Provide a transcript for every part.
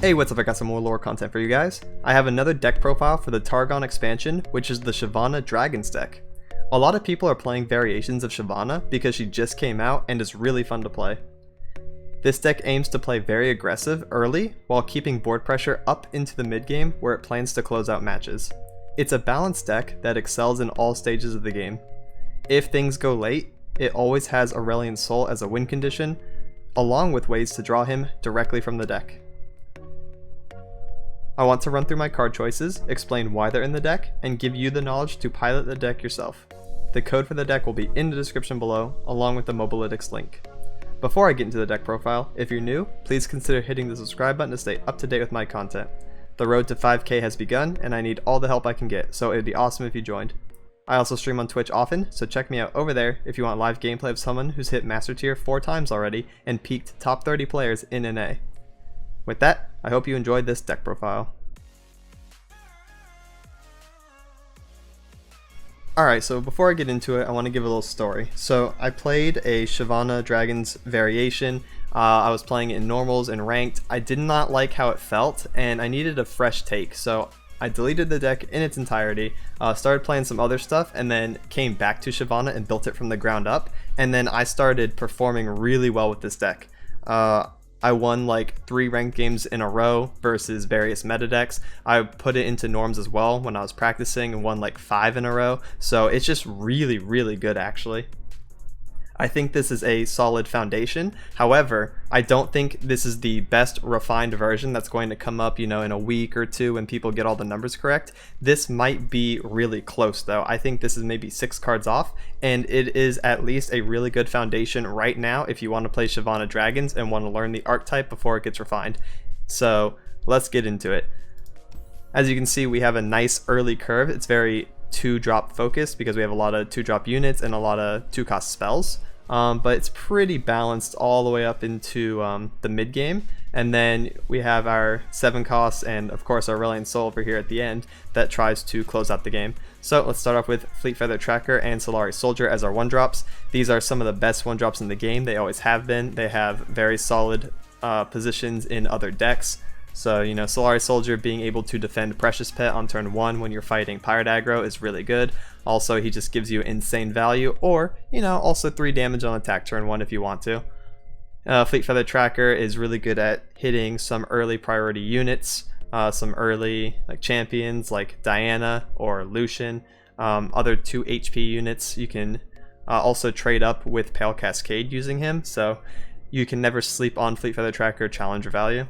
Hey, what's up? I got some more lore content for you guys. I have another deck profile for the Targon expansion, which is the Shyvana Dragons deck. A lot of people are playing variations of Shyvana because she just came out and is really fun to play. This deck aims to play very aggressive early while keeping board pressure up into the mid game where it plans to close out matches. It's a balanced deck that excels in all stages of the game. If things go late, it always has Aurelion Sol as a win condition, along with ways to draw him directly from the deck. I want to run through my card choices, explain why they're in the deck, and give you the knowledge to pilot the deck yourself. The code for the deck will be in the description below, along with the Mobalytics link. Before I get into the deck profile, if you're new, please consider hitting the subscribe button to stay up to date with my content. The road to 5k has begun, and I need all the help I can get, so it'd be awesome if you joined. I also stream on Twitch often, so check me out over there if you want live gameplay of someone who's hit Master Tier 4 times already and peaked top 30 players in NA. With that, I hope you enjoyed this deck profile. Alright, so before I get into it, I want to give a little story. So I played a Shyvana Dragons variation. I was playing it in normals and ranked. I did not like how it felt, and I needed a fresh take. So I deleted the deck in its entirety, started playing some other stuff, and then came back to Shyvana and built it from the ground up. And then I started performing really well with this deck. I won like 3 ranked games in a row versus various meta decks. I put it into norms as well when I was practicing and won like 5 in a row. So it's just really, really good actually. I think this is a solid foundation. However, I don't think this is the best refined version that's going to come up, in a week or two when people get all the numbers correct. This might be really close though. I think this is maybe 6 cards off, and it is at least a really good foundation right now if you want to play Shyvana Dragons and want to learn the archetype before it gets refined. So let's get into it. As you can see, we have a nice early curve. It's very 2-drop focused because we have a lot of 2-drop units and a lot of 2-cost spells. But it's pretty balanced all the way up into the mid game, and then we have our 7 costs and of course our Aurelion Sol over here at the end that tries to close out the game. So let's start off with Fleet Feather Tracker and Solari Soldier as our 1-drops. These are some of the best 1-drops in the game. They always have been. They have very solid positions in other decks. So, Solari Soldier being able to defend Precious Pet on turn 1 when you're fighting Pirate aggro is really good. Also, he just gives you insane value, or, also 3 damage on attack turn 1 if you want to. Fleet Feather Tracker is really good at hitting some early priority units, some early champions like Diana or Lucian, other 2 HP units. You can also trade up with Pale Cascade using him, so you can never sleep on Fleet Feather Tracker challenger value.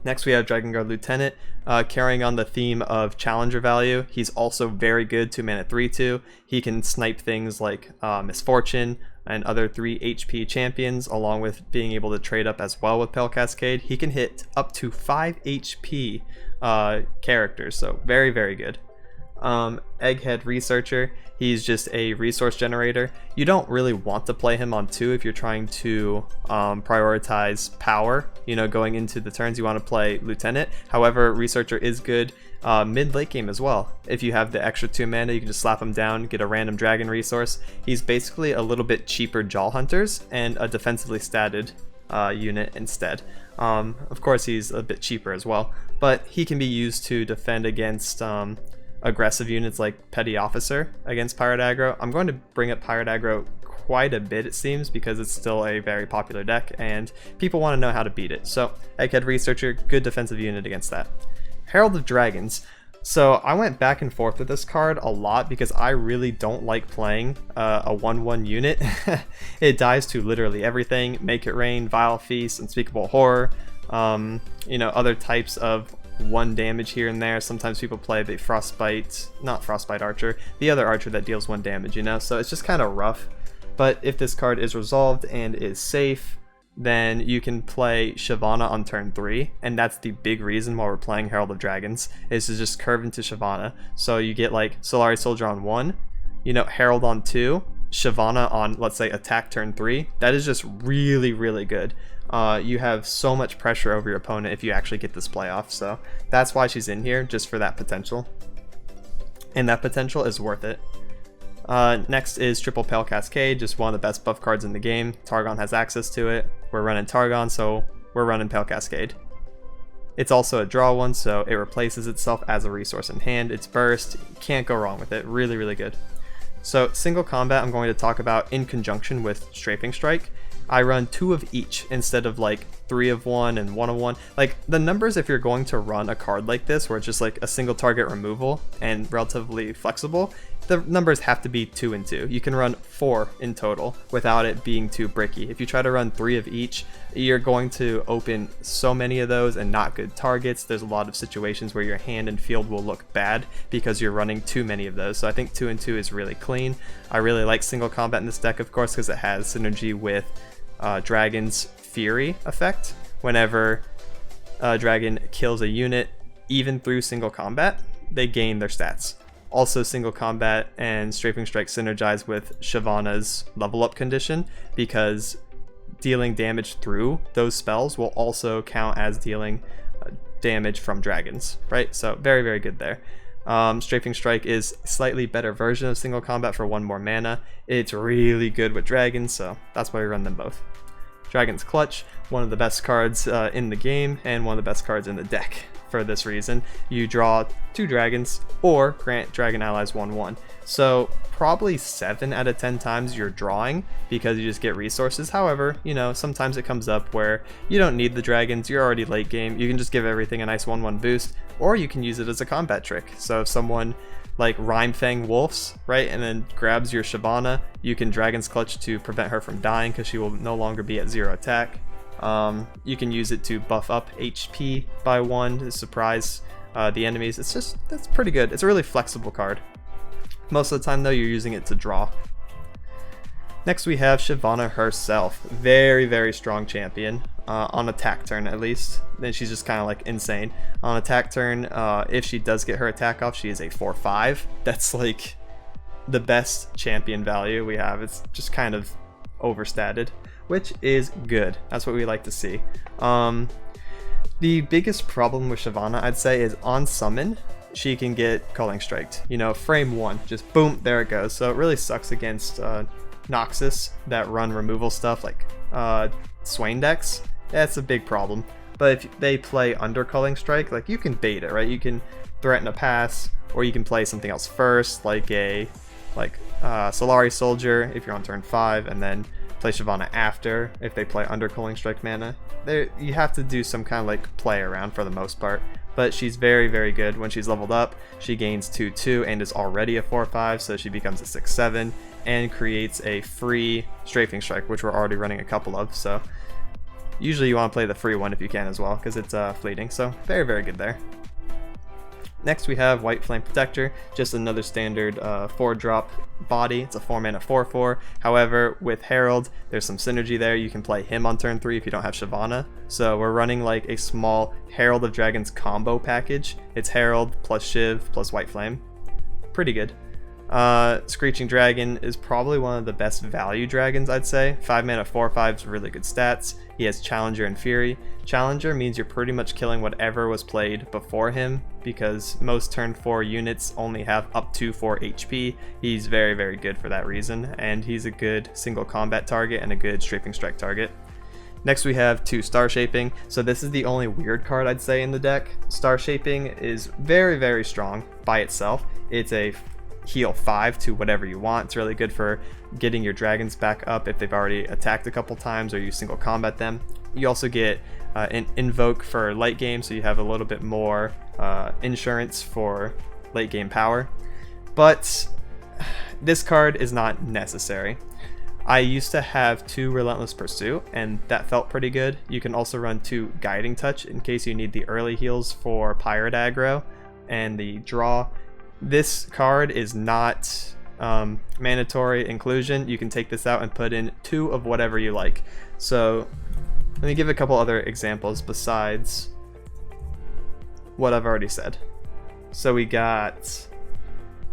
Next we have Dragon Guard Lieutenant, carrying on the theme of challenger value. He's also very good 2-mana 3/2. He can snipe things like Misfortune and other 3 HP champions, along with being able to trade up as well with Pale Cascade. He can hit up to 5 HP characters, so very, very good. Egghead Researcher, he's just a resource generator. You don't really want to play him on 2 if you're trying to prioritize power. Going into the turns you want to play Lieutenant. However, Researcher is good mid-late game as well. If you have the extra 2 mana, you can just slap him down, get a random dragon resource. He's basically a little bit cheaper Jaw Hunters and a defensively statted unit instead. Of course, he's a bit cheaper as well, but he can be used to defend against aggressive units like Petty Officer against Pirate aggro. I'm going to bring up Pirate aggro quite a bit, it seems, because it's still a very popular deck and people want to know how to beat it. So Egghead Researcher, good defensive unit against that. Herald of Dragons. So I went back and forth with this card a lot because I really don't like playing a 1/1 unit. It dies to literally everything: Make It Rain, Vile Feast, Unspeakable Horror, other types of 1 damage here and there. Sometimes people play the not Frostbite Archer, the other archer that deals 1 damage, so it's just kind of rough. But if this card is resolved and is safe, then you can play Shyvana on turn 3, and that's the big reason why we're playing Herald of Dragons, is to just curve into Shyvana. So you get like Solari Soldier on 1, Herald on 2, Shyvana on, let's say, attack turn 3. That is just really, really good. You have so much pressure over your opponent if you actually get this playoff, so that's why she's in here, just for that potential. And that potential is worth it. Next is Triple Pale Cascade, just one of the best buff cards in the game. Targon has access to it. We're running Targon, so we're running Pale Cascade. It's also a draw one, so it replaces itself as a resource in hand. It's burst, can't go wrong with it, really, really good. So single combat I'm going to talk about in conjunction with Strafing Strike. I run 2 of each instead of like 3 of one and 1 of one. Like the numbers, if you're going to run a card like this where it's just like a single target removal and relatively flexible, the numbers have to be 2 and 2. You can run 4 in total without it being too bricky. If you try to run 3 of each, you're going to open so many of those and not good targets. There's a lot of situations where your hand and field will look bad because you're running too many of those. So I think 2 and 2 is really clean. I really like single combat in this deck, of course, because it has synergy with Dragon's Fury effect. Whenever a dragon kills a unit, even through single combat, they gain their stats. Also, single combat and Strafing Strike synergize with Shyvana's level up condition, because dealing damage through those spells will also count as dealing damage from dragons, right? So very, very good there. Strafing Strike is a slightly better version of single combat for 1 more mana. It's really good with dragons, so that's why we run them both. Dragon's Clutch, one of the best cards in the game and one of the best cards in the deck. For this reason, you draw 2 dragons or grant dragon allies 1/1. So probably 7 out of 10 times you're drawing because you just get resources. However, you know, sometimes it comes up where you don't need the dragons, you're already late game, you can just give everything a nice 1/1 boost, or you can use it as a combat trick. So if someone like Rhymefang wolfs, right, and then grabs your Shyvana, you can Dragon's Clutch to prevent her from dying because she will no longer be at 0 attack. You can use it to buff up HP by 1 to surprise the enemies. That's pretty good. It's a really flexible card. Most of the time though, you're using it to draw. Next we have Shyvana herself. Very, very strong champion, on attack turn at least. Then she's just kind of like insane. On attack turn, if she does get her attack off, she is a 4/5. That's like the best champion value we have. It's just kind of overstated, which is good. That's what we like to see. The biggest problem with Shyvana, I'd say, is on summon, she can get Culling Striked. You know, frame 1, just boom, there it goes. So it really sucks against Noxus that run removal stuff like Swain decks. That's a big problem. But if they play under Culling Strike, like you can bait it, right? You can threaten a pass, or you can play something else first, like a Solari Soldier if you're on turn 5, and then play Shyvana after if they play under Culling Strike mana. You have to do some kind of like play around for the most part, but she's very, very good. When she's leveled up, she gains 2/2 and is already a 4/5, so she becomes a 6/7 and creates a free Strafing Strike, which we're already running a couple of. So usually you want to play the free one if you can as well, because it's fleeting. So very, very good there. Next we have White Flame Protector, just another standard 4-drop body. It's a 4-mana 4/4. However, with Herald, there's some synergy there. You can play him on turn 3 if you don't have Shyvana. So we're running like a small Herald of Dragons combo package. It's Herald plus Shiv plus White Flame. Pretty good. Screeching Dragon is probably one of the best value dragons, I'd say. 5-mana 4/5 is really good stats. He has Challenger and Fury. Challenger means you're pretty much killing whatever was played before him, because most turn 4 units only have up to 4 HP. He's very, very good for that reason, and he's a good single combat target and a good Strafing Strike target. Next we have 2 Star Shaping. So this is the only weird card I'd say in the deck. Star Shaping is very, very strong by itself. It's a heal 5 to whatever you want. It's really good for getting your dragons back up if they've already attacked a couple times or you single combat them. You also get an invoke for late game, so you have a little bit more insurance for late game power. But this card is not necessary. I used to have 2 Relentless Pursuit, and that felt pretty good. You can also run 2 Guiding Touch in case you need the early heals for Pirate aggro and the draw. This card is not mandatory inclusion. You can take this out and put in 2 of whatever you like. So let me give a couple other examples besides what I've already said. So we got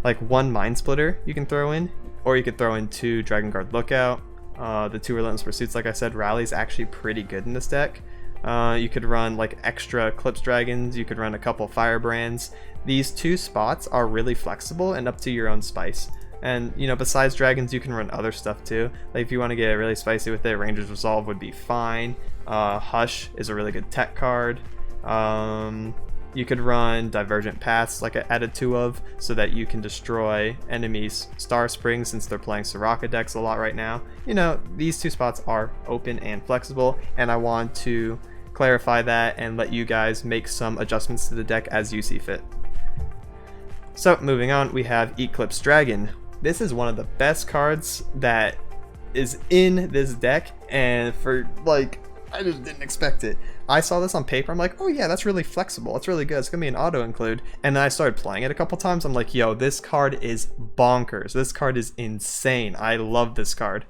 like 1 Mind Splitter you can throw in, or you could throw in 2 Dragon Guard Lookout. The 2 Relentless Pursuits, like I said, Rally's actually pretty good in this deck. You could run like extra Eclipse Dragons, you could run a couple Firebrands. These 2 spots are really flexible and up to your own spice. And you know, besides dragons, you can run other stuff too. Like if you want to get really spicy with it, Ranger's Resolve would be fine. Hush is a really good tech card. You could run Divergent Paths like I added 2 of, so that you can destroy enemies' Star Springs since they're playing Soraka decks a lot right now. You know, these 2 spots are open and flexible, and I want to clarify that and let you guys make some adjustments to the deck as you see fit. So moving on, we have Eclipse Dragon. This is one of the best cards that is in this deck, and for like, I just didn't expect it. I saw this on paper, I'm like, oh yeah, that's really flexible, it's really good, it's gonna be an auto include, and then I started playing it a couple times. I'm like, yo, this card is bonkers, this card is insane, I love this card.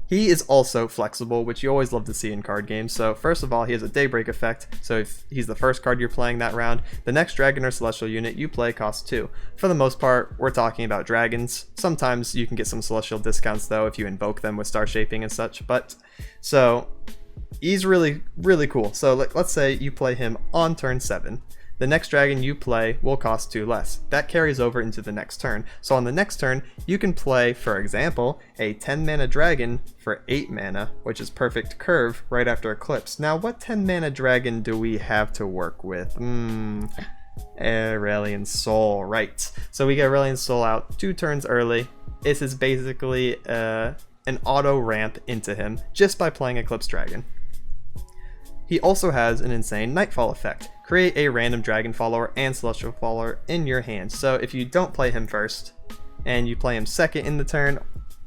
He is also flexible, which you always love to see in card games. So first of all, he has a Daybreak effect, so if he's the first card you're playing that round, the next dragon or celestial unit you play costs 2. For the most part, we're talking about dragons. Sometimes you can get some celestial discounts though if you invoke them with star shaping and such, but so he's really cool. So let's say you play him on turn 7. The next dragon you play will cost 2 less. That carries over into the next turn. So on the next turn, you can play, for example, a 10 mana dragon for 8 mana, which is perfect curve right after Eclipse. Now, what 10 mana dragon do we have to work with? Aurelion Sol, right. So we get Aurelion Sol out 2 turns early. This is basically an auto ramp into him just by playing Eclipse Dragon. He also has an insane Nightfall effect. Create a random Dragon Follower and Celestial Follower in your hand. So if you don't play him first, and you play him second in the turn,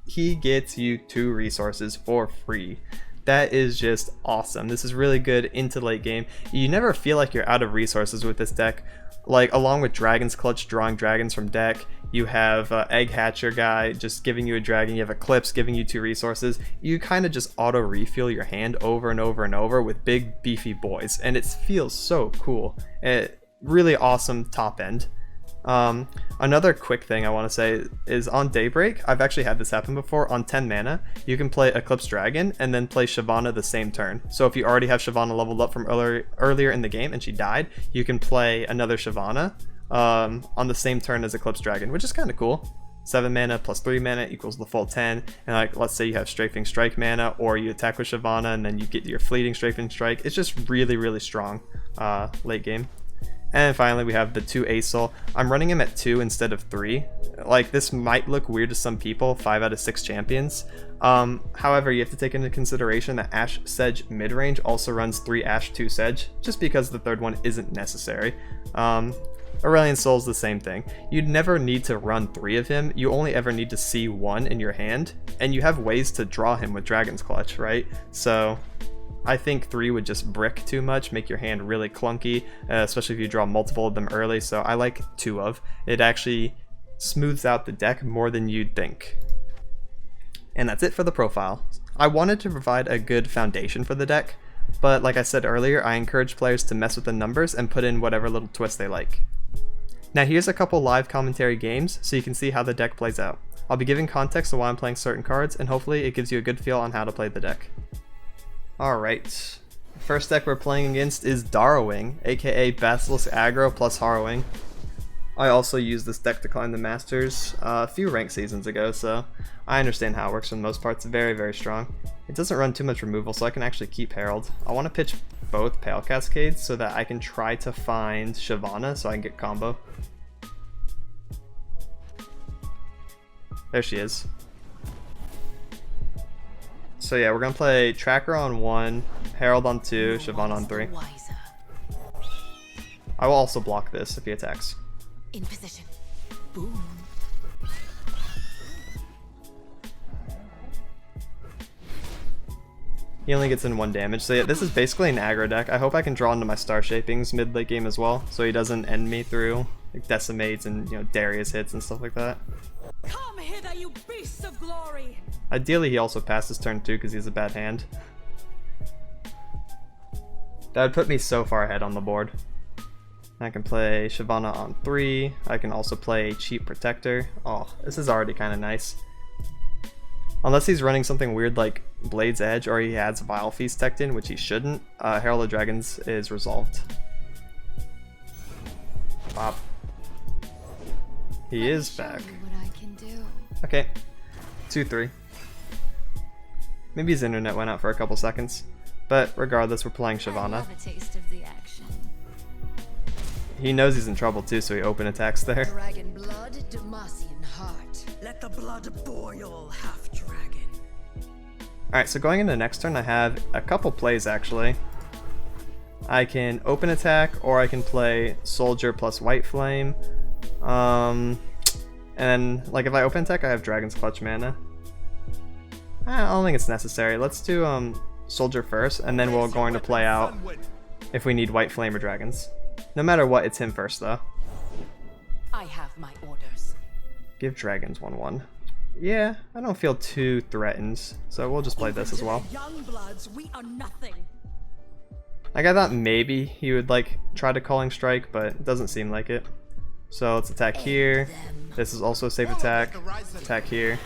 he gets you 2 resources for free. That is just awesome. This is really good into late game. You never feel like you're out of resources with this deck. Like, along with Dragon's Clutch drawing dragons from deck, you have Egg Hatcher guy just giving you a dragon, you have Eclipse giving you 2 resources. You kind of just auto refill your hand over and over and over with big beefy boys, and it feels so cool. Really awesome top end. Another quick thing I want to say is on Daybreak, I've actually had this happen before. On 10 mana, you can play Eclipse Dragon and then play Shyvana the same turn. So if you already have Shyvana leveled up from earlier in the game and she died, you can play another Shyvana on the same turn as Eclipse Dragon, which is kind of cool. 7 mana plus 3 mana equals the full 10, and like, let's say you have Strafing Strike mana, or you attack with Shyvana and then you get your Fleeting Strafing Strike. It's just really strong late game. And finally, we have the 2 Acel. I'm running him at 2 instead of 3. Like, this might look weird to some people, 5 out of 6 champions. However, you have to take into consideration that Ashe Sedge midrange also runs 3 Ashe 2 Sedge, just because the third one isn't necessary. Aurelion Sol's the same thing. You'd never need to run 3 of him, you only ever need to see 1 in your hand, and you have ways to draw him with Dragon's Clutch, right? So I think 3 would just brick too much, make your hand really clunky, especially if you draw multiple of them early, so I like 2 of. It actually smooths out the deck more than you'd think. And that's it for the profile. I wanted to provide a good foundation for the deck, but like I said earlier, I encourage players to mess with the numbers and put in whatever little twist they like. Now here's a couple live commentary games so you can see how the deck plays out. I'll be giving context to why I'm playing certain cards, and hopefully it gives you a good feel on how to play the deck. Alright, first deck we're playing against is Darrowing, aka Basilisk Aggro plus Harrowing. I also used this deck to climb the Masters a few ranked seasons ago, so I understand how it works for the most part. It's very strong. It doesn't run too much removal, so I can actually keep Herald. I want to pitch both Pale Cascades so that I can try to find Shyvana so I can get combo. There she is. So yeah, we're gonna play Tracker on 1, Herald on 2, Shyvana on 3. I will also block this if he attacks. In position. Boom. He only gets in 1 damage, so yeah, this is basically an aggro deck. I hope I can draw into my star shapings mid-late game as well, so he doesn't end me through like decimates and, you know, Darius hits and stuff like that. Come hither, you beasts of glory! Ideally, he also passes turn 2 because he has a bad hand. That would put me so far ahead on the board. I can play Shyvana on 3. I can also play Cheap Protector. Oh, this is already kind of nice. Unless he's running something weird like Blade's Edge, or he adds Vile Feast teched in, which he shouldn't, Herald of Dragons is resolved. Pop. He is back. Okay, 2-3. Maybe his internet went out for a couple seconds. But regardless, we're playing I Shyvana. love a taste of the action. He knows he's in trouble too, so he open attacks there. Dragon blood, Demacian heart. Let the blood boil, half dragon. Alright, so going into the next turn, I have a couple plays actually. I can open attack, or I can play Soldier plus White Flame. And like if I open attack, I have Dragon's Clutch mana. I don't think it's necessary. Let's do Soldier first, and then we're going to play out if we need White Flame or Dragons. No matter what, it's him first though. I have my orders. Give Dragons 1/1. Yeah, I don't feel too threatened, so we'll just play this as well. Young bloods, we are nothing. Like I thought maybe he would like try to Calling Strike, but it doesn't seem like it. So let's attack here. This is also a safe attack. Attack here.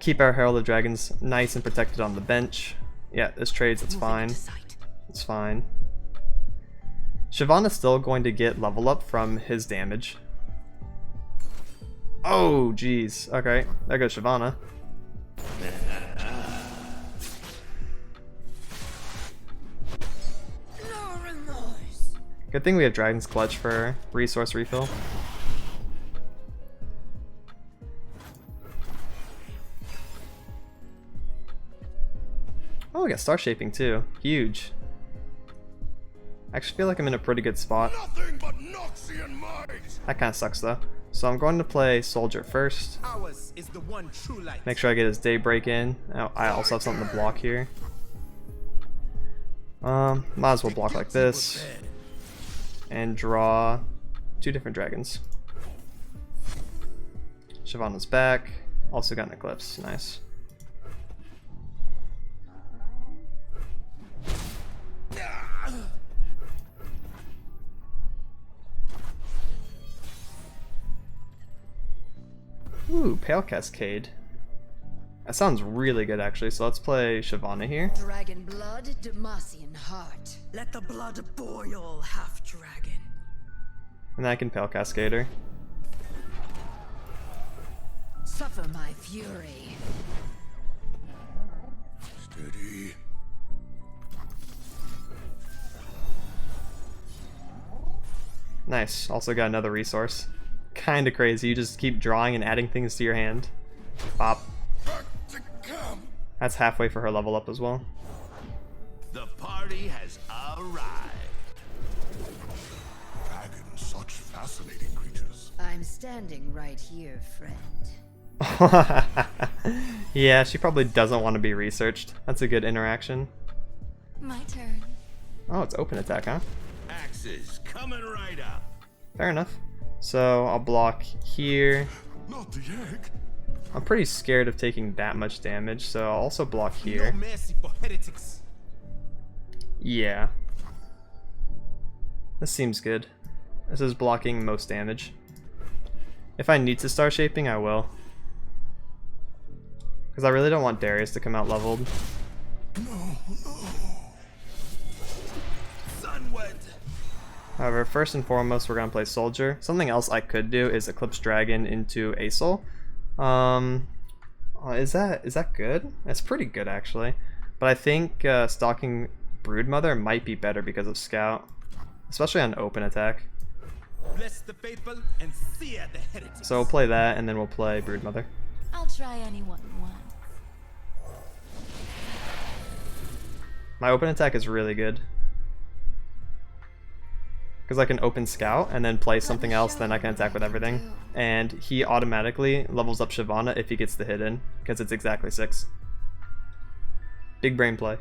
Keep our Herald of Dragons nice and protected on the bench. Yeah, this trades, it's fine. It's fine. Shyvana's still going to get level up from his damage. Oh, jeez. Okay, there goes Shyvana. No remorse. Good thing we have Dragon's Clutch for resource refill. Oh, we got Star Shaping too. Huge. I actually feel like I'm in a pretty good spot. Nothing but Noxian might. That kind of sucks though. So I'm going to play Soldier first. Ours is the one true light. Make sure I get his Daybreak in. Oh, I also have something to block here. Might as well block like this. And draw 2 different dragons. Shyvana's back. Also got an Eclipse. Nice. Ooh, Pale Cascade. That sounds really good actually, so let's play Shyvana here. Dragon blood, Demacian heart. Let the blood boil, half dragon. And then I can Pale Cascade her. Suffer my fury. Steady. Nice, also got another resource. Kinda crazy, you just keep drawing and adding things to your hand. Pop. Back to camp. That's halfway for her level up as well. The party has arrived. Dragons, such fascinating creatures. I'm standing right here, friend. Yeah, she probably doesn't want to be researched. That's a good interaction. My turn. Oh, it's open attack, huh? Axes coming right up. Fair enough. So I'll block here. Not the egg. I'm pretty scared of taking that much damage, so I'll also block No here. mercy for heretics. Yeah. This seems good. This is blocking most damage. If I need to Star Shaping, I will. Because I really don't want Darius to come out leveled. No. Sunwed. However, first and foremost, we're going to play Soldier. Something else I could do is Eclipse Dragon into Acel. Is that good? That's pretty good, actually. But I think stalking Broodmother might be better because of Scout. Especially on open attack. Bless the faithful and sear the heretics. So we'll play that, and then we'll play Broodmother. I'll try anyone once. My open attack is really good. Because I can open Scout and then play something else, then I can attack with everything. And he automatically levels up Shyvana if he gets the hit in, because it's exactly 6. Big brain play.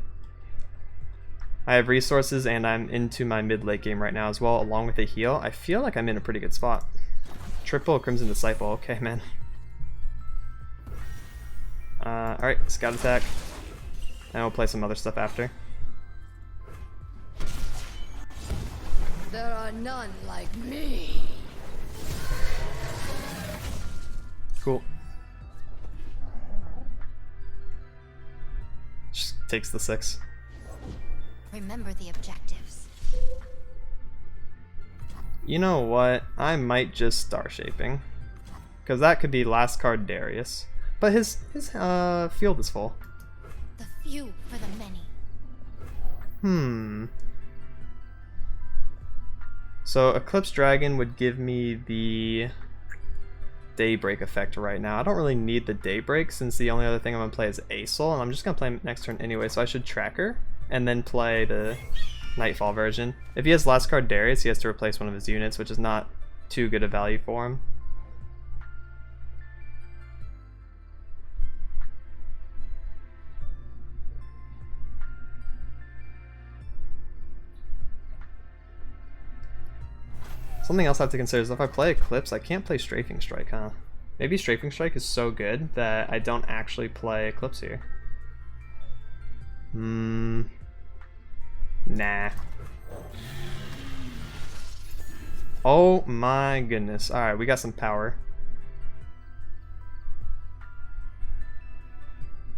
I have resources and I'm into my mid-late game right now as well, along with a heal. I feel like I'm in a pretty good spot. Triple Crimson Disciple, okay man. Alright, Scout attack. And we'll play some other stuff after. There are none like me. Cool. Just takes the 6. Remember the objectives. You know what? I might just Star Shaping. Because that could be last card Darius. But his field is full. The few for the many. So Eclipse Dragon would give me the Daybreak effect right now. I don't really need the Daybreak since the only other thing I'm going to play is Aesol, and I'm just going to play next turn anyway, so I should Tracker and then play the Nightfall version. If he has last card Darius, he has to replace one of his units, which is not too good a value for him. Something else I have to consider is if I play Eclipse, I can't play Strafing Strike, huh? Maybe Strafing Strike is so good that I don't actually play Eclipse here. Nah. Oh my goodness. Alright, we got some power.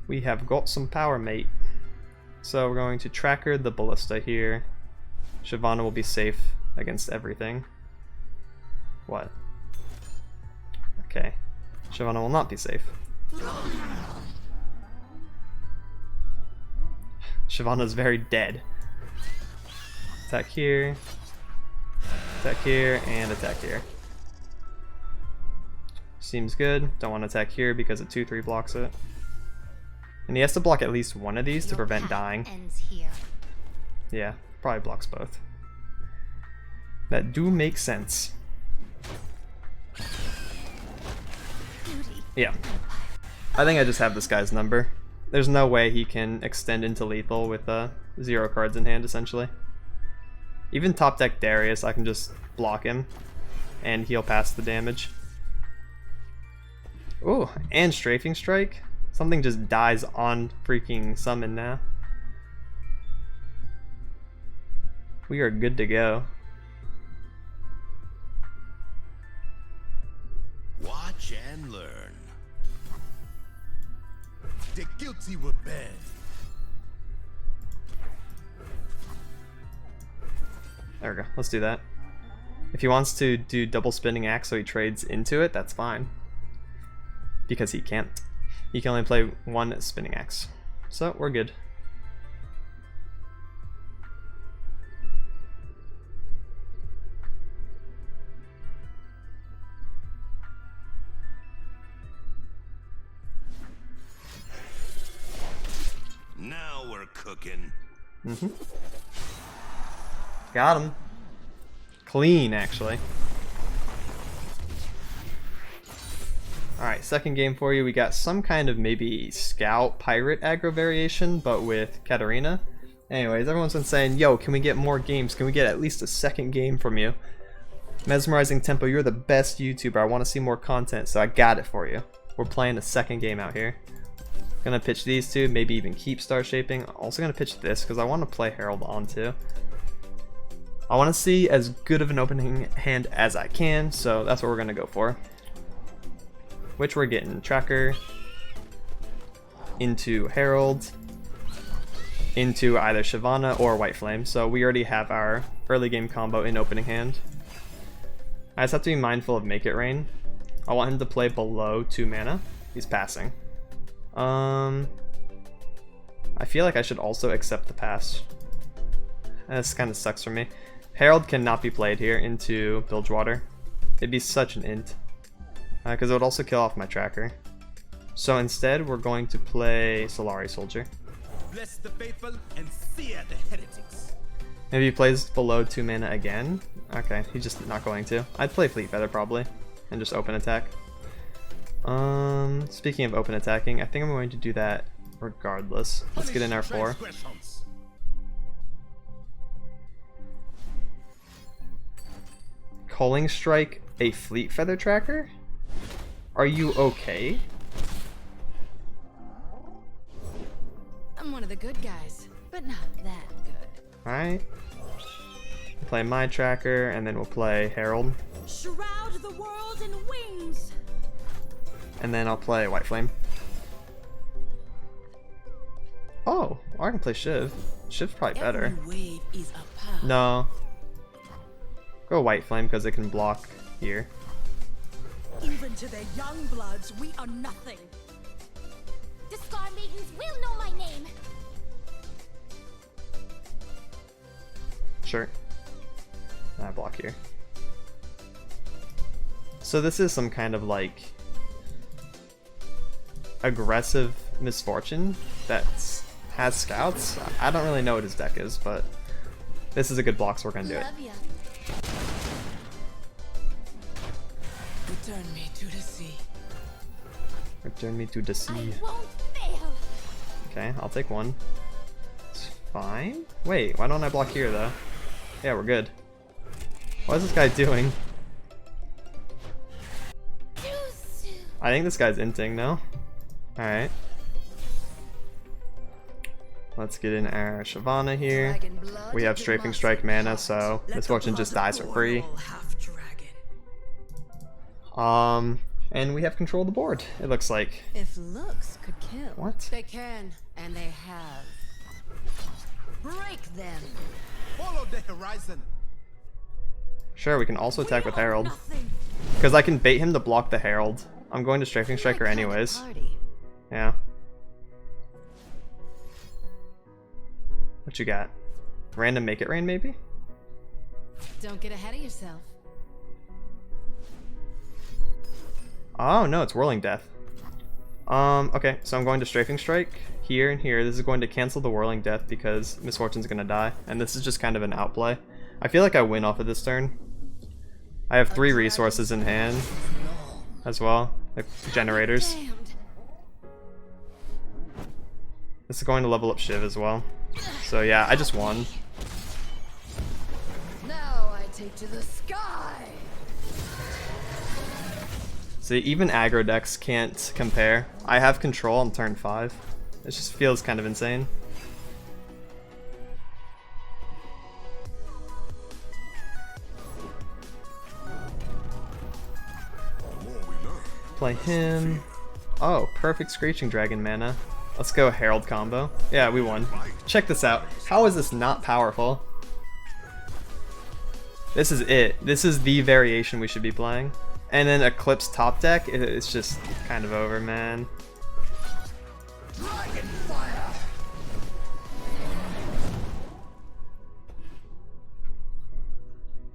We have got some power, mate. So we're going to Tracker the Ballista here. Shyvana will be safe against everything. What? Okay. Shyvana will not be safe. Shyvana is very dead. Attack here, and attack here. Seems good. Don't want to attack here because a 2/3 blocks it. And he has to block at least one of these to prevent dying. Ends here. Yeah, probably blocks both. That do make sense. Yeah. I think I just have this guy's number. There's no way he can extend into lethal with 0 cards in hand, essentially. Even top deck Darius, I can just block him, and he'll pass the damage. Ooh, and Strafing Strike? Something just dies on freaking summon now. We are good to go. Watch and learn. The guilty will bend. There we go. Let's do that. If he wants to do double spinning axe so he trades into it, that's fine. Because he can't. He can only play one spinning axe. So we're good. Now we're cooking. Got him. Clean, actually. Alright, second game for you. We got some kind of maybe scout pirate aggro variation, but with Katarina. Anyways, everyone's been saying, yo, can we get more games? Can we get at least a second game from you? Mesmerizing Tempo, you're the best YouTuber. I want to see more content, so I got it for you. We're playing a second game out here. Gonna pitch these two, maybe even keep Star Shaping. Also gonna pitch this because I want to play Herald on too. I want to see as good of an opening hand as I can, so that's what we're gonna go for. Which we're getting Tracker into Herald into either Shyvana or White Flame. So we already have our early game combo in opening hand. I just have to be mindful of Make It Rain. I want him to play below 2 mana. He's passing. I feel like I should also accept the pass. This kind of sucks for me. Herald cannot be played here into Bilgewater. It'd be such an int. Because it would also kill off my Tracker. So instead, we're going to play Solari Soldier. Bless the faithful and sear the heretics. Maybe he plays below 2 mana again. Okay, he's just not going to. I'd play Fleet Feather probably, and just open attack. Speaking of open attacking, I think I'm going to do that regardless. Let's get in our 4. Culling Strike a Fleet Feather Tracker? Are you okay? I'm one of the good guys, but not that good. Alright. Play my Tracker, and then we'll play Herald. Shroud the world in wings. And then I'll play White Flame. Oh, I can play Shiv. Shiv's probably better. Every wave is a path. No. Go White Flame because it can block here. Even to the young bloods, we are nothing. The Scar Maidens will know my name. Sure. I block here. So this is some kind of like aggressive misfortune that has scouts. I don't really know what his deck is, but this is a good block, so we're gonna do it. Love ya. Return me to the sea. Return me to the sea. I won't fail. Okay, I'll take one. It's fine. Wait, why don't I block here though? Yeah, we're good. What is this guy doing? Too soon. I think this guy's inting, no? Alright. Let's get in our Shyvana here. Dragon blood We have of the Strafing master Strike mana, heart. so Let Misfortune the just blood dies for free. oil half dragon. And we have control of the board, it looks like. If looks could kill. What? They can, and they have. Break them. Follow the horizon. Sure, we can also attack with We are Herald. nothing. Because I can bait him to block the Herald. I'm going to Strafing Striker Like anyways. party. Yeah. What you got? Random Make It Rain, maybe? Don't get ahead of yourself. Oh, no, it's Whirling Death. Okay, so I'm going to Strafing Strike here and here. This is going to cancel the Whirling Death because Misfortune's gonna die. And this is just kind of an outplay. I feel like I win off of this turn. I have 3 resources in hand as well, like generators. Damned. This is going to level up Shiv as well. So yeah, I just won. Now I take to the sky. See, even aggro decks can't compare. I have control on turn 5. It just feels kind of insane. Play him. Oh, perfect Screeching Dragon mana. Let's go Herald combo. Yeah, we won. Check this out. How is this not powerful? This is it. This is the variation we should be playing. And then Eclipse top deck, it's just kind of over, man.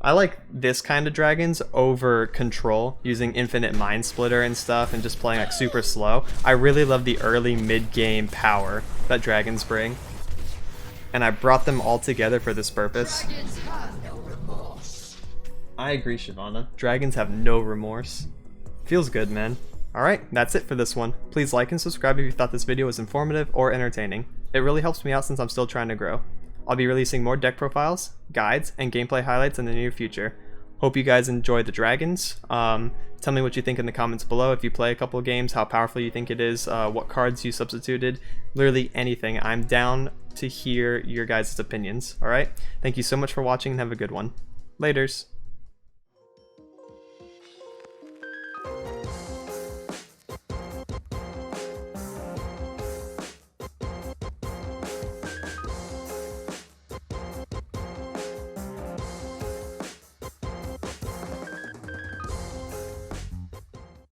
I like this kind of dragons over control, using infinite mind splitter and stuff and just playing like super slow. I really love the early mid-game power that dragons bring. And I brought them all together for this purpose. I agree, Shyvana. Dragons have no remorse. Feels good, man. Alright, that's it for this one. Please like and subscribe if you thought this video was informative or entertaining. It really helps me out since I'm still trying to grow. I'll be releasing more deck profiles, guides, and gameplay highlights in the near future. Hope you guys enjoy the dragons. Tell me what you think in the comments below. If you play a couple of games, how powerful you think it is, what cards you substituted, literally anything. I'm down to hear your guys' opinions, alright? Thank you so much for watching and have a good one. Laters.